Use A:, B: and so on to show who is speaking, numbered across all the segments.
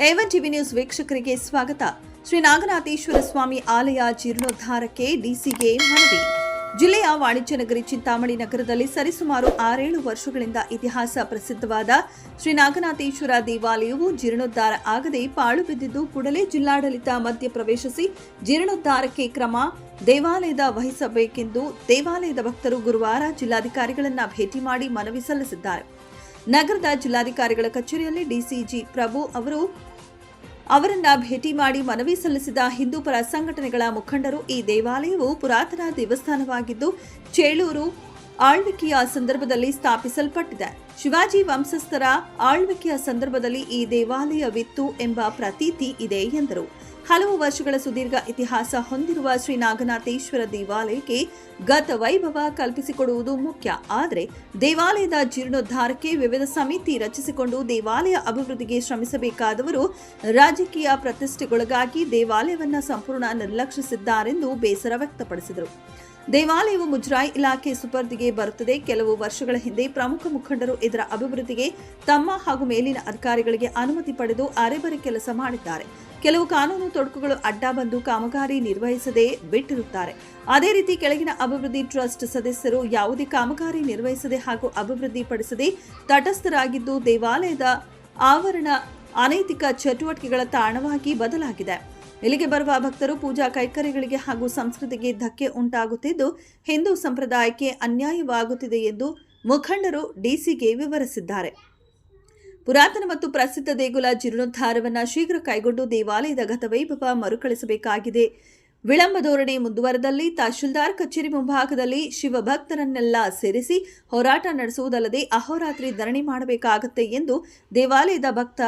A: A1 TV news ವೀಕ್ಷಕರಿಗೆ ಸ್ವಾಗತ. ಶ್ರೀ ನಾಗನಾಥೇಶ್ವರ ಸ್ವಾಮಿ ಆಲಯ ಜೀರ್ಣೋದ್ಧಾರಕ್ಕೆ ಡಿಸಿಗೆ ಮನವಿ. ಜಿಲ್ಲೆಯ ವಾಣಿಜ್ಯ ನಗರಿ ಚಿಂತಾಮಣಿ ನಗರದಲ್ಲಿ ಸರಿಸುಮಾರು 6-7 ವರ್ಷಗಳಿಂದ ಇತಿಹಾಸ ಪ್ರಸಿದ್ಧವಾದ ಶ್ರೀ ನಾಗನಾಥೇಶ್ವರ ದೇವಾಲಯವು ಜೀರ್ಣೋದ್ಧಾರ ಆಗದೆ ಪಾಳು ಬಿದ್ದಿದ್ದು ಕೂಡಲೇ ಜಿಲ್ಲಾಡಳಿತ ಮಧ್ಯಪ್ರವೇಶಿಸಿ ಜೀರ್ಣೋದ್ಧಾರಕ್ಕೆ ಕ್ರಮ ದೇವಾಲಯದ ವಹಿಸಬೇಕೆಂದು ದೇವಾಲಯದ ಭಕ್ತರು ಗುರುವಾರ ಜಿಲ್ಲಾಧಿಕಾರಿಗಳನ್ನ ಭೇಟಿ ಮಾಡಿ ಮನವಿ ಸಲ್ಲಿಸಿದ್ದಾರೆ. ನಗರದ ಜಿಲ್ಲಾಧಿಕಾರಿಗಳ ಕಚೇರಿಯಲ್ಲಿ ಡಿಸಿಜಿ ಪ್ರಭು ಅವರನ್ನ ಭೇಟಿ ಮಾಡಿ ಮನವಿ ಸಲ್ಲಿಸಿದ ಹಿಂದೂಪರ ಸಂಘಟನೆಗಳ ಮುಖಂಡರು ಈ ದೇವಾಲಯವು ಪುರಾತನ ದೇವಸ್ಥಾನವಾಗಿದ್ದು ಚೇಳೂರು ಆಳ್ವಿಕೆಯ ಸಂದರ್ಭದಲ್ಲಿ ಸ್ಥಾಪಿಸಲ್ಪಟ್ಟಿದೆ. ಶಿವಾಜಿ ವಂಶಸ್ಥರ ಆಳ್ವಿಕೆಯ ಸಂದರ್ಭದಲ್ಲಿ ಈ ದೇವಾಲಯವಿತ್ತು ಎಂಬ ಪ್ರತೀತಿ ಇದೆ ಎಂದರು. ಹಲವು ವರ್ಷಗಳ ಸುದೀರ್ಘ ಇತಿಹಾಸ ಹೊಂದಿರುವ ಶ್ರೀ ನಾಗನಾಥೇಶ್ವರ ದೇವಾಲಯಕ್ಕೆ ಗತ ವೈಭವ ಕಲ್ಪಿಸಿಕೊಡುವುದು ಮುಖ್ಯ. ಆದರೆ ದೇವಾಲಯದ ಜೀರ್ಣೋದ್ಧಾರಕ್ಕೆ ವಿವಿಧ ಸಮಿತಿ ರಚಿಸಿಕೊಂಡು ದೇವಾಲಯ ಅಭಿವೃದ್ಧಿಗೆ ಶ್ರಮಿಸಬೇಕಾದವರು ರಾಜಕೀಯ ಪ್ರತಿಷ್ಠೆಗೊಳಗಾಗಿ ದೇವಾಲಯವನ್ನು ಸಂಪೂರ್ಣ ನಿರ್ಲಕ್ಷಿಸಿದ್ದಾರೆಂದು ಬೇಸರ ವ್ಯಕ್ತಪಡಿಸಿದರು. ದೇವಾಲಯವು ಮುಜರಾಯಿ ಇಲಾಖೆ ಸುಪರ್ದಿಗೆ ಬರುತ್ತದೆ. ಕೆಲವು ವರ್ಷಗಳ ಹಿಂದೆ ಪ್ರಮುಖ ಮುಖಂಡರು ಇದರ ಅಭಿವೃದ್ಧಿಗೆ ತಮ್ಮ ಹಾಗೂ ಮೇಲಿನ ಅಧಿಕಾರಿಗಳಿಗೆ ಅನುಮತಿ ಪಡೆದು ಅರೆಬರೆ ಕೆಲಸ ಮಾಡಿದ್ದಾರೆ. ಕೆಲವು ಕಾನೂನು ತೊಡಕುಗಳು ಅಡ್ಡ ಬಂದು ಕಾಮಗಾರಿ ನಿರ್ವಹಿಸದೆ ಬಿಟ್ಟಿರುತ್ತಾರೆ. ಅದೇ ರೀತಿ ಕೆಳಗಿನ ಅಭಿವೃದ್ಧಿ ಟ್ರಸ್ಟ್ ಸದಸ್ಯರು ಯಾವುದೇ ಕಾಮಗಾರಿ ನಿರ್ವಹಿಸದೆ ಹಾಗೂ ಅಭಿವೃದ್ಧಿ ಪಡಿಸದೆ ತಟಸ್ಥರಾಗಿದ್ದು ದೇವಾಲಯದ ಆವರಣ ಅನೈತಿಕ ಚಟುವಟಿಕೆಗಳ ತಾಣವಾಗಿ ಬದಲಾಗಿದೆ. ಇಲ್ಲಿಗೆ ಬರುವ ಭಕ್ತರು ಪೂಜಾ ಕೈಕರ್ಯಗಳಿಗೆ ಹಾಗೂ ಸಂಸ್ಕೃತಿಗೆ ಧಕ್ಕೆ ಉಂಟಾಗುತ್ತಿದ್ದು ಹಿಂದೂ ಸಂಪ್ರದಾಯಕ್ಕೆ ಅನ್ಯಾಯವಾಗುತ್ತಿದೆ ಎಂದು ಮುಖಂಡರು ಡಿಸಿಗೆ ವಿವರಿಸಿದ್ದಾರೆ. ಪುರಾತನ ಮತ್ತು ಪ್ರಸಿದ್ಧ ದೇಗುಲ ಜೀರ್ಣೋದ್ಧಾರವನ್ನು ಶೀಘ್ರ ಕೈಗೊಂಡು ದೇವಾಲಯದ ಗತವೈಭವ ಮರುಕಳಿಸಬೇಕಾಗಿದೆ. ವಿಳಂಬ ಧೋರಣೆ ಮುಂದುವರೆದಲ್ಲಿ ತಹಶೀಲ್ದಾರ್ ಕಚೇರಿ ಮುಂಭಾಗದಲ್ಲಿ ಶಿವಭಕ್ತರನ್ನೆಲ್ಲ ಸೇರಿಸಿ ಹೋರಾಟ ನಡೆಸುವುದಲ್ಲದೆ ಅಹೋರಾತ್ರಿ ಧರಣಿ ಮಾಡಬೇಕಾಗುತ್ತೆ ಎಂದು ದೇವಾಲಯದ ಭಕ್ತ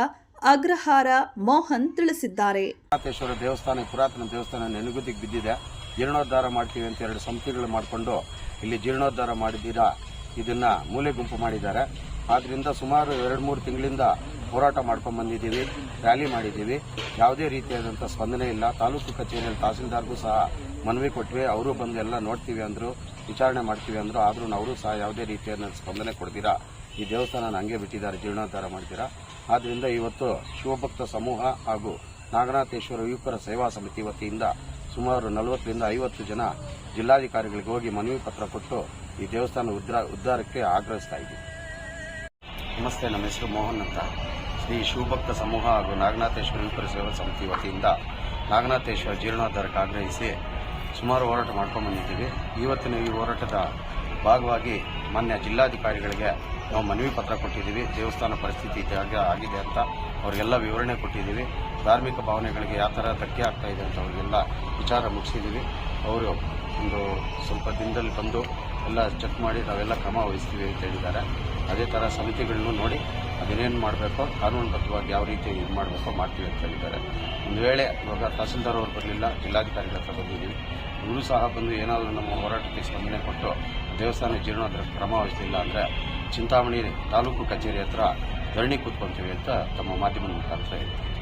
A: ಅಗ್ರಹಾರ ಮೋಹನ್ ತಿಳಿಸಿದ್ದಾರೆ.
B: ನಾಗನಾಥೇಶ್ವರ ದೇವಸ್ಥಾನ ಪುರಾತನ ದೇವಸ್ಥಾನ ನೆನಗುದಿಗೆ ಬಿದ್ದಿದೆ. ಜೀರ್ಣೋದ್ಧಾರ ಮಾಡ್ತೀವಿ ಅಂತ 2 ಸಮಿತಿಗಳು ಮಾಡಿಕೊಂಡು ಇಲ್ಲಿ ಜೀರ್ಣೋದ್ಧಾರ ಮಾಡಿದ್ದೀರಾ ಇದನ್ನ ಮೂಲೆ ಗುಂಪು ಮಾಡಿದ್ದಾರೆ. ಆದ್ರಿಂದ ಸುಮಾರು 2-3 ತಿಂಗಳಿಂದ ಹೋರಾಟ ಮಾಡ್ಕೊಂಡು ಬಂದಿದ್ದೀವಿ, ರ್ಯಾಲಿ ಮಾಡಿದ್ದೀವಿ. ಯಾವುದೇ ರೀತಿಯಾದಂಥ ಸ್ಪಂದನೆ ಇಲ್ಲ. ತಾಲೂಕು ಕಚೇರಿಯಲ್ಲಿ ತಹಸೀಲ್ದಾರ್ಗೂ ಸಹ ಮನವಿ ಕೊಟ್ವಿ. ಅವರು ಬಂದು ಎಲ್ಲ ನೋಡ್ತೀವಿ ಅಂದ್ರು, ವಿಚಾರಣೆ ಮಾಡ್ತೀವಿ ಅಂದ್ರು. ಆದ್ರೂ ಅವರು ಸಹ ಯಾವುದೇ ರೀತಿಯಾದ ಸ್ಪಂದನೆ ಕೊಡ್ತೀರಾ ಈ ದೇವಸ್ಥಾನ ಹಂಗೆ ಬಿಟ್ಟಿದ್ದಾರೆ, ಜೀರ್ಣೋದ್ಧಾರ ಮಾಡ್ತೀರಾ. ಆದ್ರಿಂದ ಇವತ್ತು ಶಿವಭಕ್ತ ಸಮೂಹ ಹಾಗೂ ನಾಗನಾಥೇಶ್ವರ ಯುವಕರ ಸೇವಾ ಸಮಿತಿ ವತಿಯಿಂದ ಸುಮಾರು 40ರಿಂದ 50 ಜನ ಜಿಲ್ಲಾಧಿಕಾರಿಗಳಿಗೆ ಹೋಗಿ ಮನವಿ ಪತ್ರ ಕೊಟ್ಟು ಈ ದೇವಸ್ಥಾನ ಉದ್ಧಾರಕ್ಕೆ ಆಗ್ರಹಿಸ್ತಾ ಇದ್ದೀವಿ. ನಮಸ್ತೆ, ನಮ್ಮ ಹೆಸರು ಮೋಹನ್ ಅಂತ. ಶ್ರೀ ಶಿವಭಕ್ತ ಸಮೂಹ ಹಾಗೂ ನಾಗನಾಥೇಶ್ವರ ಯುವಕರ ಸೇವಾ ಸಮಿತಿ ವತಿಯಿಂದ ನಾಗನಾಥೇಶ್ವರ ಜೀರ್ಣೋದ್ಧಾರಕ್ಕೆ ಆಗ್ರಹಿಸಿ ಸುಮಾರು ಹೋರಾಟ ಮಾಡ್ಕೊಂಡು ಬಂದಿದ್ದೀವಿ. ಇವತ್ತಿನ ಈ ಹೋರಾಟದ ಭಾಗವಾಗಿ ಮಾನ್ಯ ಜಿಲ್ಲಾಧಿಕಾರಿಗಳಿಗೆ ನಾವು ಮನವಿ ಪತ್ರ ಕೊಟ್ಟಿದ್ದೀವಿ. ದೇವಸ್ಥಾನ ಪರಿಸ್ಥಿತಿ ಆಗಿದೆ ಅಂತ ಅವರಿಗೆಲ್ಲ ವಿವರಣೆ ಕೊಟ್ಟಿದ್ದೀವಿ. ಧಾರ್ಮಿಕ ಭಾವನೆಗಳಿಗೆ ಯಾವ ಥರ ಧಕ್ಕೆ ಆಗ್ತಾ ಇದೆ ಅಂತ ಅವರಿಗೆಲ್ಲ ವಿಚಾರ ಮುಗಿಸಿದ್ದೀವಿ. ಅವರು ಒಂದು ಸ್ವಲ್ಪ ದಿನದಲ್ಲಿ ಬಂದು ಎಲ್ಲ ಚೆಕ್ ಮಾಡಿ ನಾವೆಲ್ಲ ಕ್ರಮ ವಹಿಸ್ತೀವಿ ಅಂತ ಹೇಳಿದ್ದಾರೆ. ಅದೇ ಥರ ಸಮಿತಿಗಳನ್ನು ನೋಡಿ ಅದೇನೇನು ಮಾಡಬೇಕೋ ಕಾನೂನುಬದ್ಧವಾಗಿ ಯಾವ ರೀತಿ ಇದು ಮಾಡಬೇಕೋ ಮಾಡ್ತೀವಿ ಅಂತ ಹೇಳಿದ್ದಾರೆ. ಒಂದು ವೇಳೆ ಇವಾಗ ತಹಸೀಲ್ದಾರ್ ಅವರು ಬರಲಿಲ್ಲ, ಜಿಲ್ಲಾಧಿಕಾರಿಗಳ ಹತ್ರ ಬಂದಿದ್ದೀವಿ. ಇವರು ಸಹ ಬಂದು ಏನಾದರೂ ನಮ್ಮ ಹೋರಾಟಕ್ಕೆ ಸ್ಪಂದನೆ ಕೊಟ್ಟು ದೇವಸ್ಥಾನ ಜೀರ್ಣೋದ್ಧಾರಕ್ಕೆ ಕ್ರಮ ವಹಿಸಲಿಲ್ಲ ಅಂದರೆ ಚಿಂತಾಮಣಿ ತಾಲೂಕು ಕಚೇರಿ ಹತ್ರ ಧರಣಿ ಕೂತ್ಕೊಂತೀವಿ ಅಂತ ತಮ್ಮ ಮಾಧ್ಯಮದ ಮುಖಾಂತರ ಹೇಳ್ತೀವಿ.